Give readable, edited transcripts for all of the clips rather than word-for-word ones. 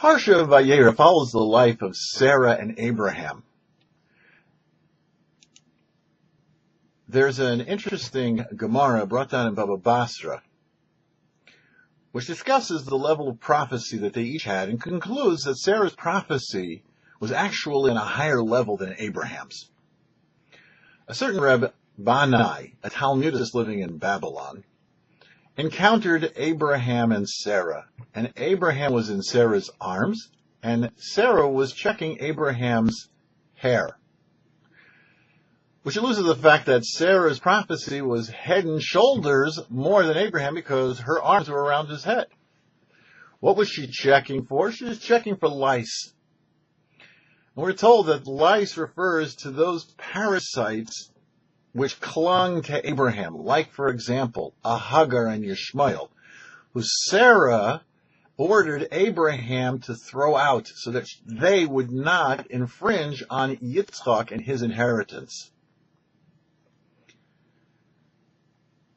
Parsha of VAYERA follows the life of Sarah and Abraham. There's an interesting Gemara brought down in Baba Basra, which discusses the level of prophecy that they each had and concludes that Sarah's prophecy was actually on a higher level than Abraham's. A certain Rabbi, a Talmudist living in Babylon, encountered Abraham and Sarah, and Abraham was in Sarah's arms, and Sarah was checking Abraham's hair, which alludes to the fact that Sarah's prophecy was head and shoulders more than Abraham because her arms were around his head. What was she checking for? She was checking for lice. And we're told that lice refers to those parasites which clung to Abraham, like, for example, Hagar and Yishmael, who Sarah ordered Abraham to throw out so that they would not infringe on Yitzchak and his inheritance.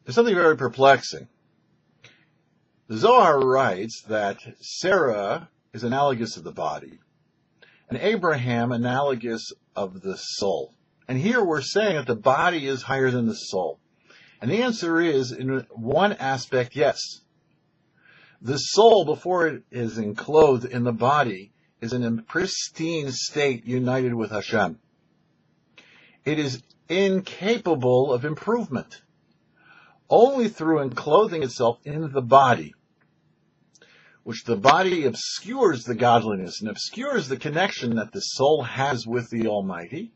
There's something very perplexing. The Zohar writes that Sarah is analogous of the body, and Abraham analogous of the soul. And here we're saying that the body is higher than the soul. And the answer is, in one aspect, yes. The soul, before it is enclosed in the body, is in a pristine state united with Hashem. It is incapable of improvement. Only through enclothing itself in the body, which the body obscures the godliness and obscures the connection that the soul has with the Almighty,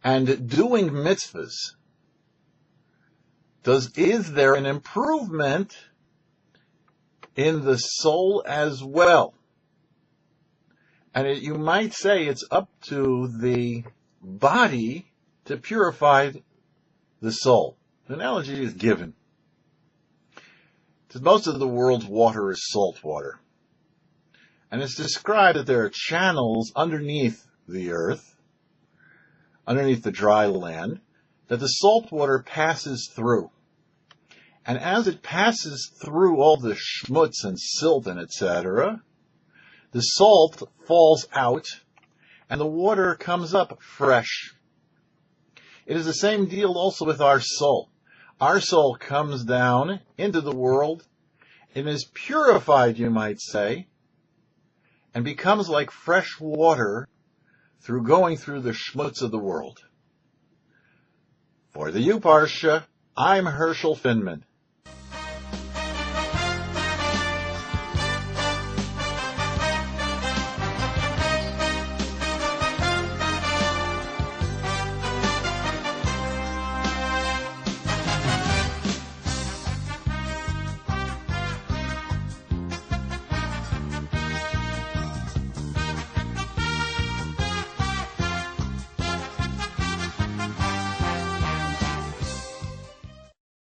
and doing mitzvahs, is there an improvement in the soul as well? And you might say it's up to the body to purify the soul. The analogy is given. Because most of the world's water is salt water. And it's described that there are channels underneath the earth, underneath the dry land, that the salt water passes through. And as it passes through all the schmutz and silt and etc., the salt falls out and the water comes up fresh. It is the same deal also with our soul. Our soul comes down into the world and is purified, you might say, and becomes like fresh water through going through the schmutz of the world. For the YouParsha, I'm Herschel Finman.